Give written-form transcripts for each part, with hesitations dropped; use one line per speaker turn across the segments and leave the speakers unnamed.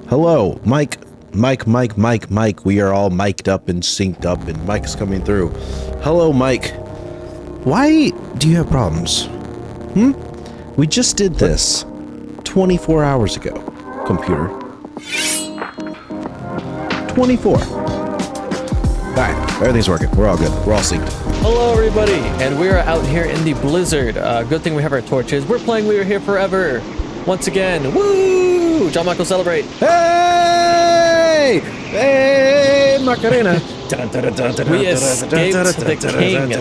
Hello, Mike. Mike. We are all mic'd up and synced up, and Mike's coming through. Hello, Mike. Why do you have problems? We just did this 24 hours ago, computer. 24. Alright, everything's working. We're all good. We're all synced.
Hello, everybody, and we are out here in the blizzard. Good thing we have our torches. We're playing We Are Here Forever once again. Woo! John Michael, celebrate.
Hey! Hey, Macarena.
We escaped the king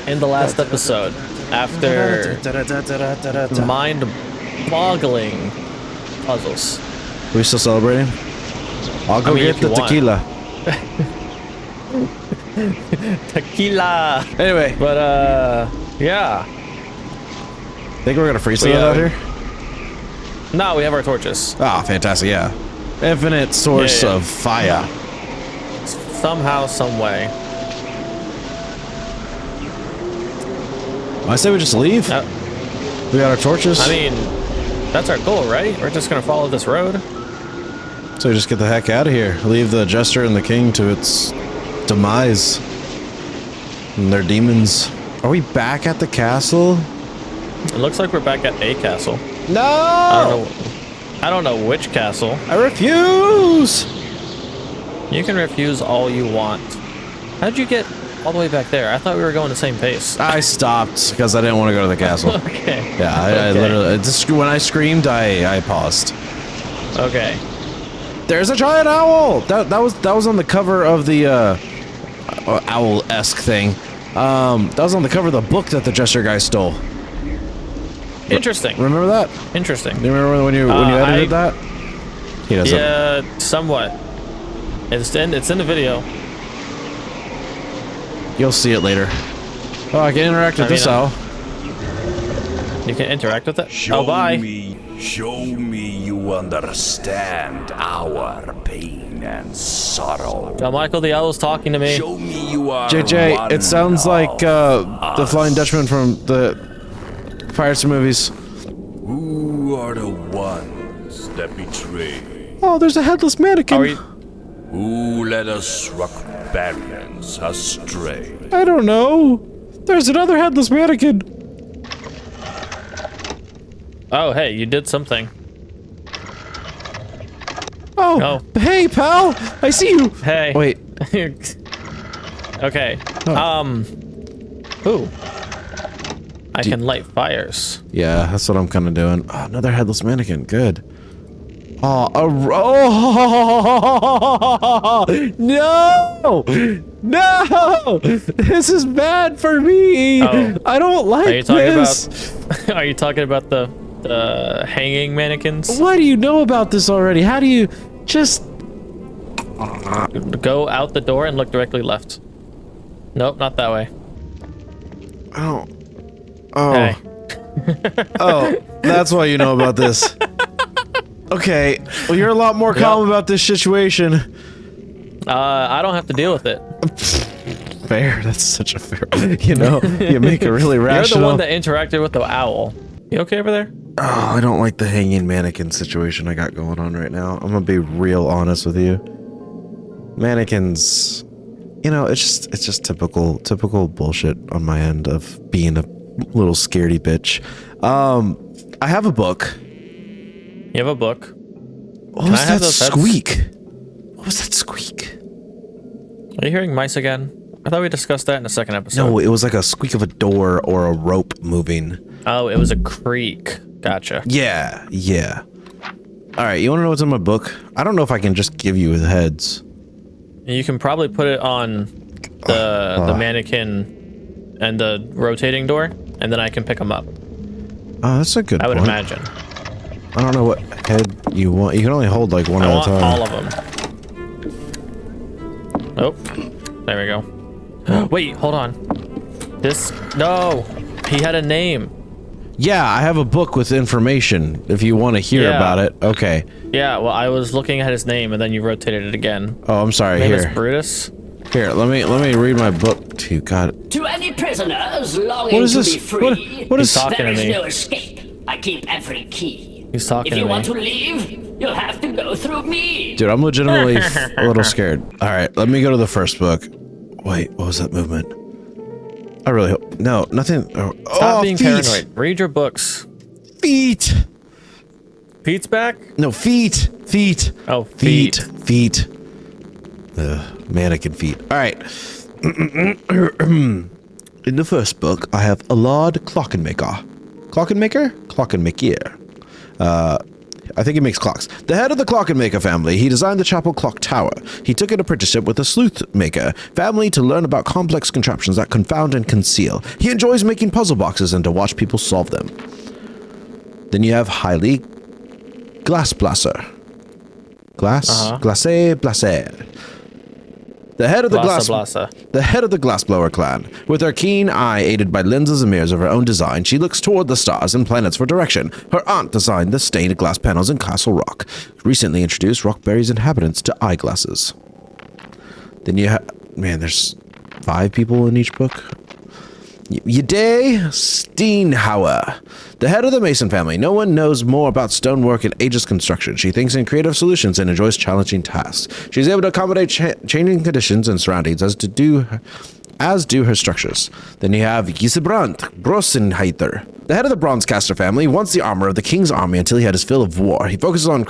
in the last episode after mind-boggling puzzles.
Are we still celebrating? I'll go get the tequila.
Tequila.
Anyway.
But, yeah.
Think we're gonna freeze something out here?
No, we have our torches.
Ah, fantastic, yeah. Infinite source of fire.
Somehow, some way.
I say we just leave. We got our torches.
I mean, that's our goal, right? We're just gonna follow this road.
So we just get the heck out of here. Leave the jester and the king to its demise. And their demons. Are we back at the castle?
It looks like we're back at a castle.
No!
I don't know which castle.
I refuse!
You can refuse all you want. How'd you get all the way back there? I thought we were going the same pace.
I stopped because I didn't want to go to the castle.
Okay.
Yeah, I literally, when I screamed, I paused.
Okay.
There's a giant owl! That was on the cover of the owl-esque thing. That was on the cover of the book that the jester guy stole.
Interesting.
Remember that?
Interesting.
Do you remember when you edited that? He doesn't.
Yeah, somewhat. It's in the video.
You'll see it later. Oh, I can interact with this owl.
You can interact with it?
Show
bye.
Show me you understand our pain and sorrow.
John Michael, the owl's talking to me.
Show me you are
JJ,
one
it sounds like the
us.
Flying Dutchman from the Pirates movies.
Who are the ones that betray?
Oh, there's a headless mannequin.
Are we?
Who led us barbarians astray?
I don't know. There's another headless mannequin.
Oh, hey, you did something.
Oh, hey, pal. I see you.
Hey.
Wait.
Okay.
Oh.
Ooh. I can light fires.
Yeah, that's what I'm kind of doing. Oh, another headless mannequin. Good. Oh, no! No! This is bad for me.
Oh.
I don't like this.
Are you talking about the hanging mannequins?
What do you know about this already? How do you just
go out the door and look directly left? Nope, not that way.
Oh.
Hey.
Oh, that's why you know about this. Okay, well, you're a lot more calm about this situation.
I don't have to deal with it.
Fair, that's such a fair. You know, you make a really rational.
You're the one that interacted with the owl. You okay over there?
Oh, I don't like the hanging mannequin situation I got going on right now. I'm gonna be real honest with you. Mannequins, you know, it's just typical bullshit on my end of being a little scaredy bitch. I have a book.
You have a book.
What was that squeak? What was that squeak?
Are you hearing mice again? I thought we discussed that in the second episode.
No, it was like a squeak of a door or a rope moving.
Oh, it was a creak. Gotcha.
Yeah. All right, you want to know what's in my book? I don't know if I can just give you the heads.
You can probably put it on the mannequin and the rotating door, and then I can pick them up.
Oh, that's a good point.
I would imagine.
I don't know what head you want. You can only hold like one at a time.
I want all of them. Oh, there we go. Wait, hold on. No, he had a name.
Yeah, I have a book with information if you want to hear about it. Okay.
Yeah, well, I was looking at his name and then you rotated it again.
Oh, I'm sorry.
His name
Here.
is Brutus.
Here, let me read my book to you. God.
To any prisoners longing to be free,
What is
talking
there
to
is
me?
no escape. I keep every key.
He's talking
If you
to me.
want to leave, you'll have to go through me.
Dude, I'm legitimately a little scared. All right, let me go to the first book. Wait, what was that movement? I really hope. No, nothing.
Stop being
feet.
paranoid. Read your books.
Feet.
Pete's back?
No, feet. Feet.
Oh,
Feet. Feet. Mannequin feet. All right. In the first book, I have a Lord Clockenmaker. Clockenmaker? Clockenmaker. I think he makes clocks. The head of the Clockenmaker family, he designed the chapel clock tower. He took an apprenticeship with the Sleuth Maker family to learn about complex contraptions that confound and conceal. He enjoys making puzzle boxes and to watch people solve them. Then you have Hailey Glassblasser. Glacé Blaser. The head of the The head of the Glassblower clan. With her keen eye aided by lenses and mirrors of her own design, she looks toward the stars and planets for direction. Her aunt designed the stained glass panels in Castle Rock. Recently introduced Rockberry's inhabitants to eyeglasses. Then you have... Man, there's 5 people in each book. Yday Steenhauer. The head of the Mason family. No one knows more about stonework and aegis construction. She thinks in creative solutions and enjoys challenging tasks. She's able to accommodate changing conditions and surroundings as do her structures. Then you have Gisebrandt Brosenheiter. The head of the Bronzecaster family wants the armor of the king's army until he had his fill of war. He focuses on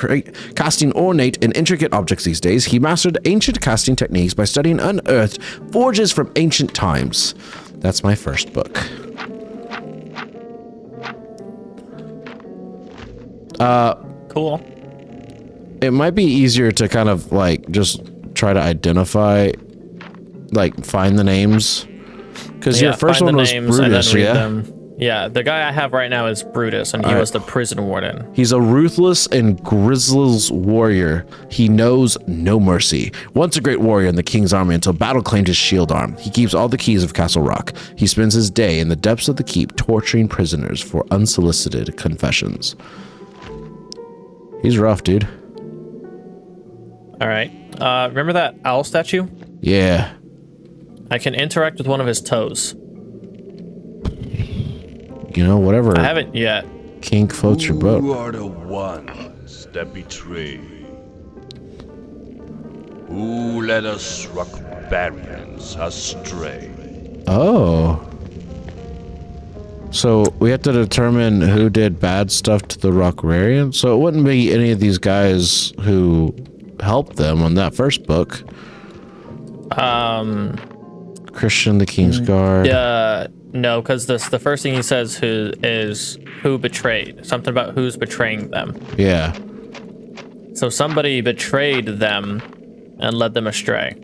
casting ornate and intricate objects these days. He mastered ancient casting techniques by studying unearthed forges from ancient times. That's my first book.
Cool.
It might be easier to kind of like just try to identify, like find the names. Because your first one was Brutus, yeah?
Them. Yeah, the guy I have right now is Brutus, and he was the prison warden.
He's a ruthless and grizzled warrior. He knows no mercy. Once a great warrior in the king's army until battle claimed his shield arm. He keeps all the keys of Castle Rock. He spends his day in the depths of the keep torturing prisoners for unsolicited confessions. He's rough, dude.
All right. Remember that owl statue?
Yeah.
I can interact with one of his toes.
You know, whatever.
I haven't yet.
Kink floats your boat.
Who are the ones that betray? Who led us Rockbarians astray?
Oh. So we have to determine who did bad stuff to the Rockrarians? So it wouldn't be any of these guys who helped them on that first book. Christian the King's Guard.
No, because the first thing he says who betrayed. Something about who's betraying them.
Yeah.
So somebody betrayed them and led them astray.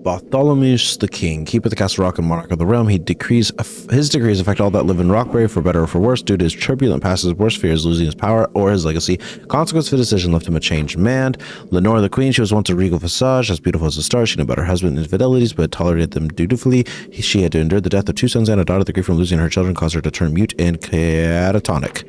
Bartholomeus the King, keeper of the Castle Rock and monarch of the realm, his decrees affect all that live in Rockberry for better or for worse. Due to his turbulent past, his worst fear is losing his power or his legacy. Consequence of the decision left him a changed man. Lenore the Queen, she was once a regal visage, as beautiful as a star. She knew about her husband's infidelities, but tolerated them dutifully. She had to endure the death of 2 sons and a daughter. The grief from losing her children caused her to turn mute and catatonic.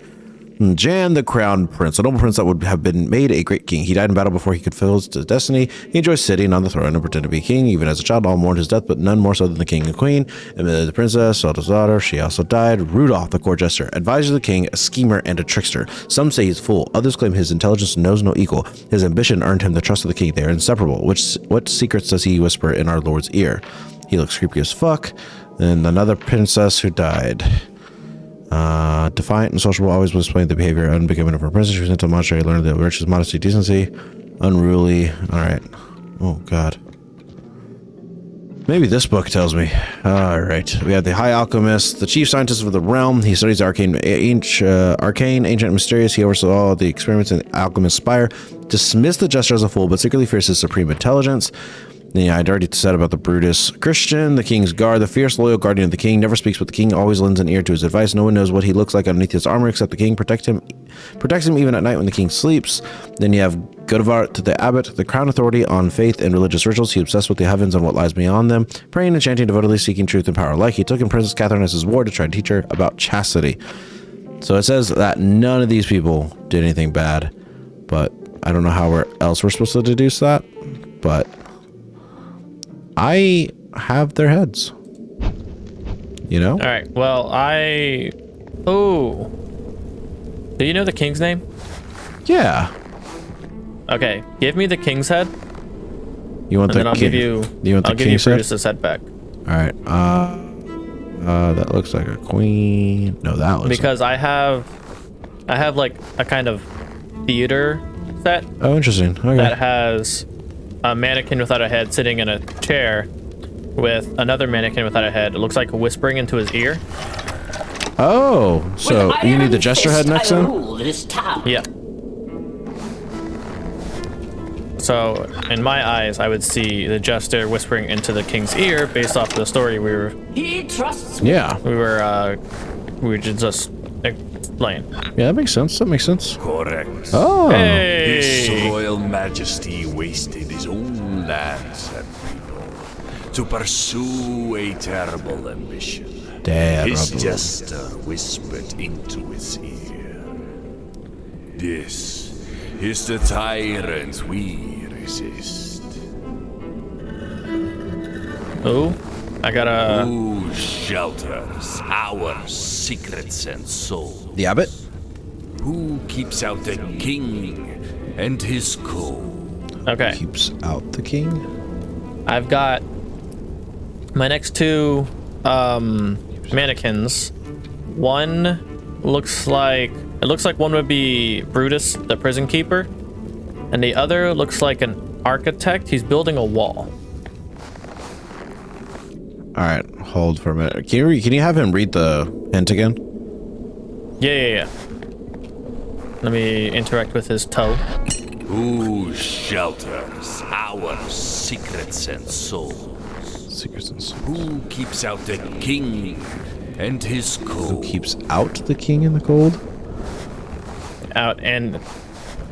Jan, the crown prince, a noble prince that would have been made a great king. He died in battle before he could fulfill his destiny. He enjoyed sitting on the throne and pretended to be king. Even as a child, all mourned his death, but none more so than the king and queen. Emilia the princess, Soda's daughter, she also died. Rudolph, the court jester, advisor of the king, a schemer and a trickster. Some say he's a fool. Others claim his intelligence knows no equal. His ambition earned him the trust of the king. They are inseparable. What secrets does he whisper in our lord's ear? He looks creepy as fuck. And another princess who died. Defiant and sociable, always displaying the behavior unbecoming of her princess. She was into monastery, learned the virtues, modesty, decency. Unruly. Alright. Oh, God. Maybe this book tells me. Alright. We have the High Alchemist, the chief scientist of the realm. He studies arcane, ancient, and mysterious. He oversaw all the experiments in Alchemist's Spire. Dismissed the jester as a fool, but secretly fears his supreme intelligence. Yeah, I'd already said about the Brutus. Christian, the king's guard, the fierce, loyal guardian of the king, never speaks with the king, always lends an ear to his advice. No one knows what he looks like underneath his armor except the king. Protects him even at night when the king sleeps. Then you have Godevart, the abbot, the crown authority on faith and religious rituals. He obsessed with the heavens and what lies beyond them, praying and chanting devotedly, seeking truth and power alike. He took in Princess Catherine as his ward to try to teach her about chastity. So it says that none of these people did anything bad, but I don't know how else we're supposed to deduce that, but I have their heads. You know?
Alright, well, Oh. Do you know the king's name?
Yeah.
Okay, give me the king's head,
You want
and
the
then I'll
king?
give you.
You want the
I'll give you
king's head?
Brutus's head back.
All right. That looks like a queen. No, that looks.
Because I have like a kind of theater set
Oh, interesting. Okay.
that has a mannequin without a head sitting in a chair with another mannequin without a head. It looks like whispering into his ear.
Oh, so
With
you need the
iron
jester
fist,
head next
I
then?
rule this town.
Yeah. So, in my eyes, I would see the jester whispering into the king's ear based off the story
He trusts me.
Yeah.
we were just explain.
Yeah, that makes sense. That makes sense.
Correct.
Oh.
His
Hey!
Royal Majesty wasted his own lands and people to pursue a terrible ambition.
Dad.
His
Rob-
jester whispered into his ear. This is the tyrant we resist.
Oh, I got a.
Who shelters our secrets and souls?
The abbot.
Who keeps out the king and his code?
Okay,
Keeps out the king.
I've got my next two mannequins. One looks like one would be Brutus, the prison keeper, and the other looks like an architect. He's building a wall.
All right, hold for a minute. Can you have him read the hint again?
Yeah. Let me interact with his toe.
Who shelters our secrets and souls?
Secrets and souls.
Who keeps out the king and his
Who
code?
keeps out the king in the cold?
Out and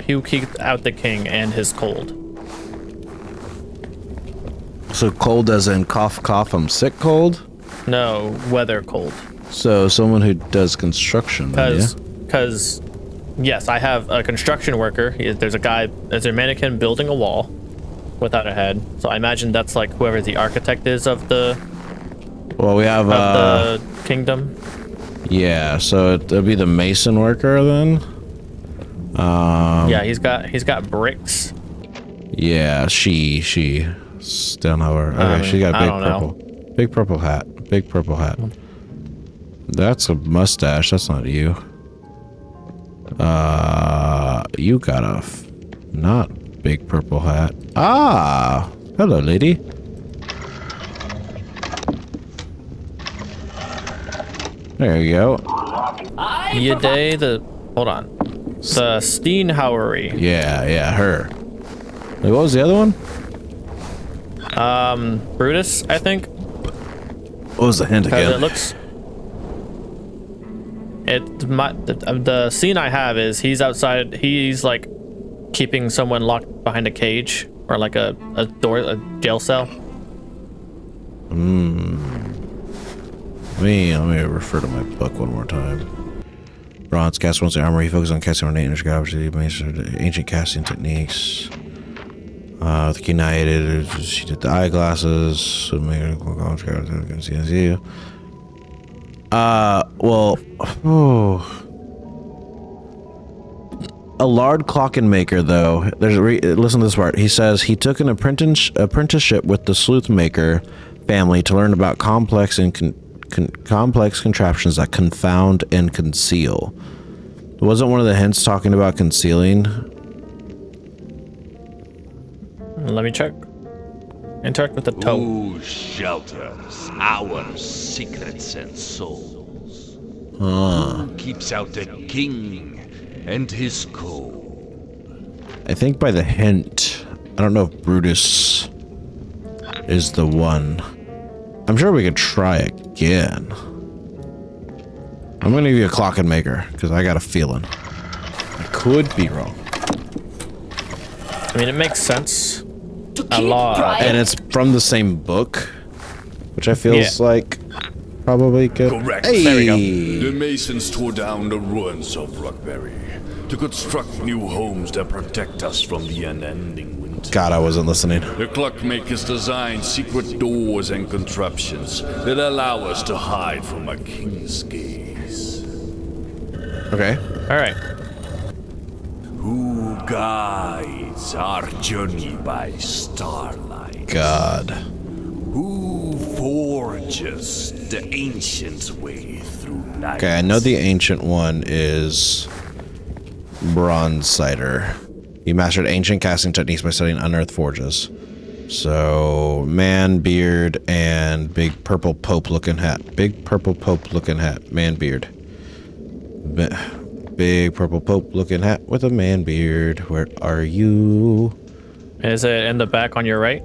he'll keep out the king and his cold.
So cold as in cough, cough. I'm sick. Cold.
No, weather cold.
So someone who does construction. Then, yeah.
Because yes, I have a construction worker. There's a mannequin building a wall without a head. So I imagine that's like whoever the architect is of the
Well, we have
the kingdom.
yeah. So it'll be the mason worker then.
Yeah, he's got bricks.
Yeah, she. Don't know her. Okay, she got a
I
big
don't know.
purple. Big purple hat. Big purple hat. That's a mustache. That's not you. You got a not big purple hat. Ah, hello, lady. There you go.
Hold on. The Steenhauery.
Yeah, her. Wait, what was the other one?
Brutus, I think.
What was the hint
Because
again?
it looks. The scene I have is he's outside. He's like keeping someone locked behind a cage or like a jail cell.
Let me refer to my book one more time. Bronze cast once the armor. He focused on casting ornate and obviously ancient casting techniques. The key knighted. She did the eyeglasses. So well, a lard clocken maker though. Listen to this part. He says he took an apprenticeship with the sleuth maker family to learn about complex contraptions that confound and conceal. Wasn't one of the hints talking about concealing?
Let me check. Interact with the toe.
Who shelters our secrets and souls?
Huh.
Who keeps out the king and his code?
I think by the hint, I don't know if Brutus is the one. I'm sure we could try again. I'm gonna give you a clocken maker because I got a feeling. I could be wrong.
I mean, it makes sense.
To
A
keep
lot.
pride.
And it's from the same book, which I feels like probably good.
Correct.
Hey!
There we go.
The Masons tore down the ruins of Rockberry to construct new homes that protect us from the unending winter.
God, I wasn't listening.
The clockmakers designed secret doors and contraptions that allow us to hide from a king's gaze.
Okay.
All right.
Who guide guides our journey by starlight?
God.
Who forges the ancient way through night?
Okay, I know the ancient one is Bronze Cider. He mastered ancient casting techniques by studying unearthed forges. So, man, beard, and big purple pope looking hat. Big purple pope looking hat. Man beard. Big purple pope looking hat with a man beard. Where are you?
Is it in the back on your right?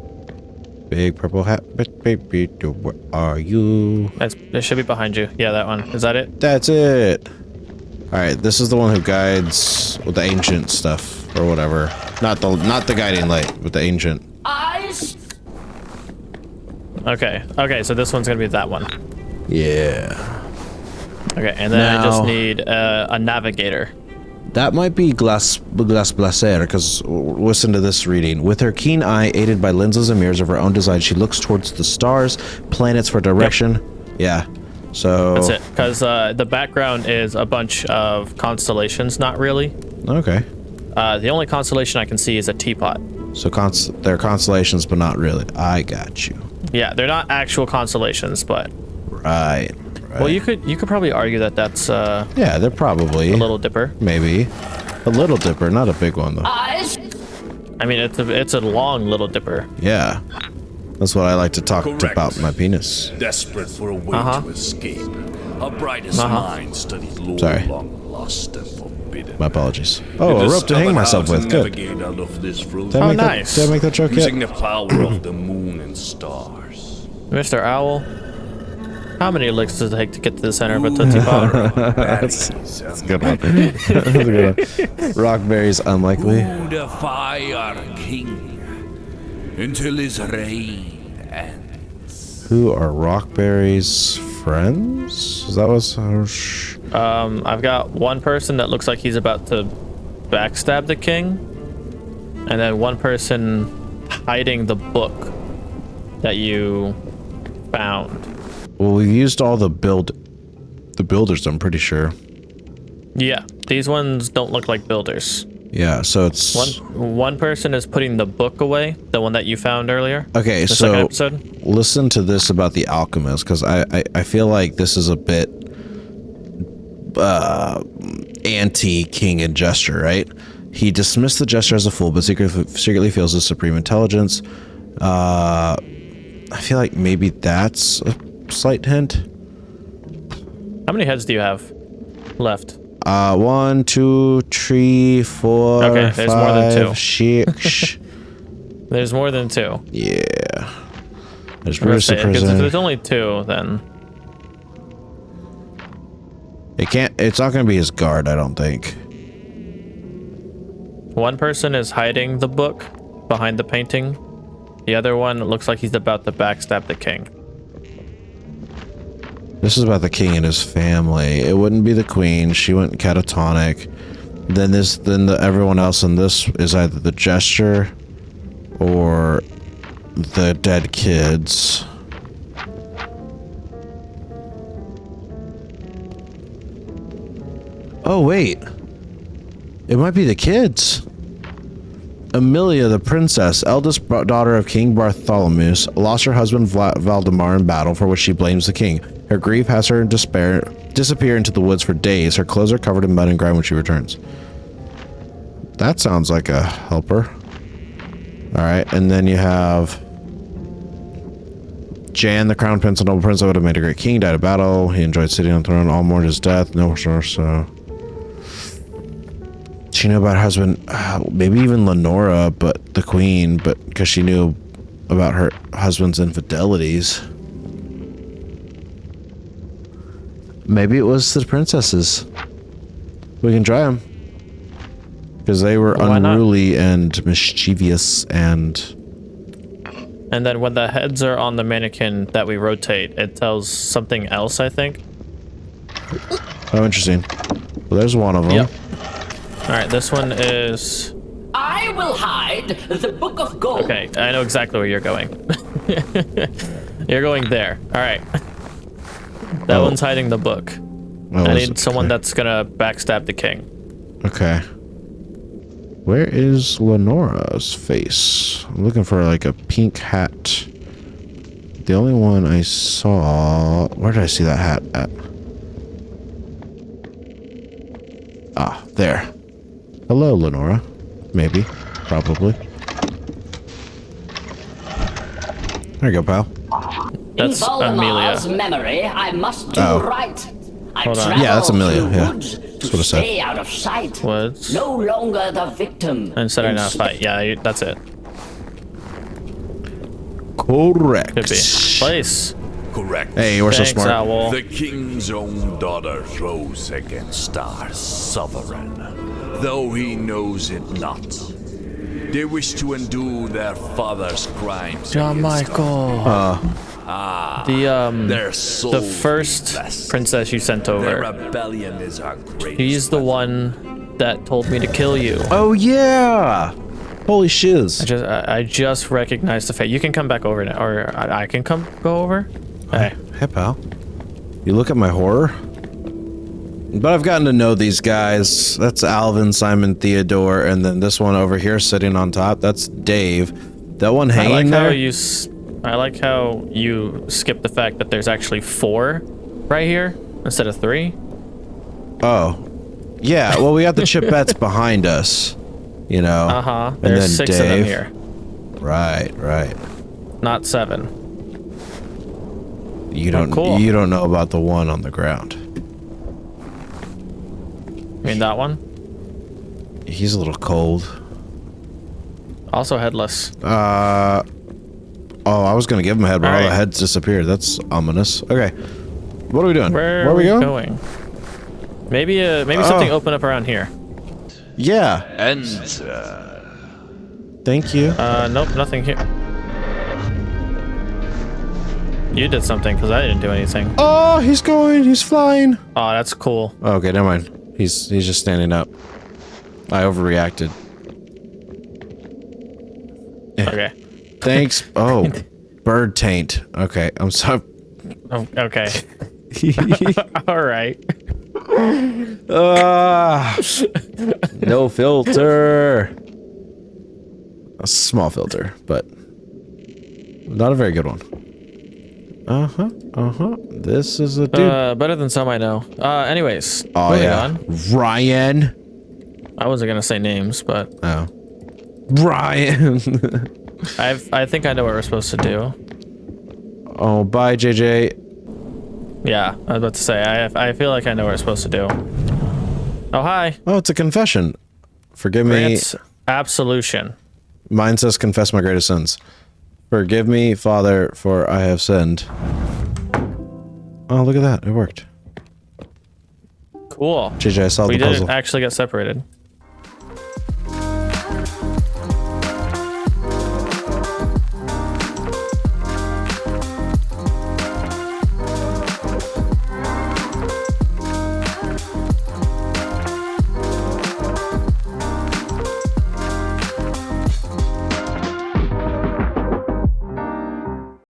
Big purple hat with big beard. Where are you?
It should be behind you. Yeah, that one. Is that it?
That's it. Alright, this is the one who guides with the ancient stuff or whatever. Not the guiding light, but the ancient.
Eyes.
Okay, so this one's gonna be that one.
Yeah.
Okay, and then I just need a navigator.
That might be Glass Blaser, because listen to this reading. With her keen eye, aided by lenses and mirrors of her own design, she looks towards the stars, planets for direction. Yep. Yeah. So
that's it, because the background is a bunch of constellations, not really.
Okay.
The only constellation I can see is a teapot.
So they're constellations, but not really. I got you.
Yeah, they're not actual constellations, but
right.
Well, you could probably argue that that's
yeah, they're probably
a Little Dipper.
Maybe a Little Dipper, not a big one though.
Eyes.
I mean, it's a long Little Dipper.
Yeah, that's what I like to talk
Correct.
about my penis.
Desperate for a way to escape, our brightest minds studied lore
Sorry.
long lost and forbidden.
My apologies. Oh, a rope to hang myself with. Good.
Navigate out of this room
Did I make
nice.
Did I make that joke yet?
using the power of the moon and stars.
Mr. Owl, how many licks does it take to get to the center of a Tootsie Pop?
That's a good one. That's a good one. Rockberry's unlikely.
Who defy our king until his reign ends.
Who are Rockberry's friends? Is that what's...
I've got one person that looks like he's about to backstab the king, and then one person hiding the book that you found.
Well, we used all the builders, I'm pretty sure.
Yeah, these ones don't look like builders.
Yeah, so it's...
One person is putting the book away, the one that you found earlier.
Okay,
the
so
second episode.
Listen to this about the alchemist, because I feel like this is a bit anti-king and jester, right? He dismissed the jester as a fool, but secretly feels his supreme intelligence. I feel like maybe that's a slight hint.
How many heads do you have left?
1, 2, 3, 4,
Okay, there's more than 2.
6.
There's more than 2.
Yeah. There's
I'm gonna
Bruce
say
the
it, 'cause if
prison.
there's only 2, then
It's not gonna be his guard, I don't think.
one person is hiding the book behind the painting. The other one looks like he's about to backstab the king.
This is about the king and his family. It wouldn't be the queen. She went catatonic. Then everyone else in this is either the jester or the dead kids. Oh wait, it might be the kids. Amelia, the princess, eldest daughter of King Bartholomew, lost her husband Valdemar in battle, for which she blames the king. Her grief has her in despair disappear into the woods for days. Her clothes are covered in mud and grime when she returns. That sounds like a helper. Alright, and then you have Jan, the crown prince and noble prince that would have made a great king, died of battle. He enjoyed sitting on the throne, all mourned his death. No source, so... She knew about her husband, maybe even Lenora, but the queen, but because she knew about her husband's infidelities. Maybe it was the princesses. We can try them. Because they were unruly and mischievous and...
And then when the heads are on the mannequin that we rotate, it tells something else, I think.
Oh, interesting. Well, there's one of them.
Yep. Alright, this one is...
I will hide the book of gold.
Okay, I know exactly where you're going. You're going there. Alright. That one's hiding the book. I need someone that's gonna backstab the king.
Okay. Where is Lenora's face? I'm looking for like a pink hat. The only one I saw... Where did I see that hat at? Ah, there. Hello, Lenora. Maybe. Probably. There you go, pal.
That's
In Valdemar's
Amelia.
memory, I must do
Oh.
right. I
Hold on.
travel
Yeah, that's Amelia,
through
yeah.
woods
That's
to
what I said.
stay out of sight.
Woods.
No longer the victim.
And said I not fight. Yeah, that's it.
Correct.
Could be. Place.
Correct.
Hey, we're so
Thanks,
smart.
Owl.
The king's own daughter rose against our sovereign, though he knows it not. They wish to undo their father's crimes.
John
against
Michael.
Their
The
souls
first
blessed.
princess you sent
Their
over.
rebellion is our greatest.
He's the one that told me to kill you.
Oh, yeah! Holy shiz.
I just recognized the face. You can come back over now, or I can go over. Hey,
Hey, pal. You look at my horror? But I've gotten to know these guys. That's Alvin, Simon, Theodore, and then this one over here sitting on top. That's Dave. That one
I
hanging
like
there.
I like how you skip the fact that there's actually 4 right here instead of 3.
Oh. Yeah, well, we got the chipettes behind us. You know.
Uh-huh.
And
There's
then
6 of them
Dave.
here,
Right, right.
not 7.
You don't
cool.
you don't know about the one on the ground.
I mean that one.
He's a little cold.
Also headless.
Oh, I was gonna give him a head, but all the
Alright.
heads disappeared. That's ominous. Okay. What are we doing?
Where
are we going?
going? Maybe something open up around here.
Yeah.
And
Thank you.
Nope, nothing here. You did something because I didn't do anything.
Oh, he's going. He's flying.
Oh, that's cool.
Oh, okay, never mind. He's just standing up. I overreacted.
Okay.
Thanks. Oh, bird taint. Okay, I'm sorry.
Oh, okay. All right.
No filter. A small filter, but not a very good one. This is a dude.
Better than some I know. Anyways.
Oh
moving
yeah,
on.
Ryan.
I wasn't gonna say names, but
Oh, Ryan.
I think I know what we're supposed to do.
Oh, bye, JJ.
Yeah, I was about to say I feel like I know what we're supposed to do. Oh hi.
Oh, it's a confession. Forgive me.
Grants absolution.
Mine says, confess my greatest sins. Forgive me, Father, for I have sinned. Oh, look at that. It worked.
Cool.
JJ, I solved
We
the puzzle.
didn't actually get separated.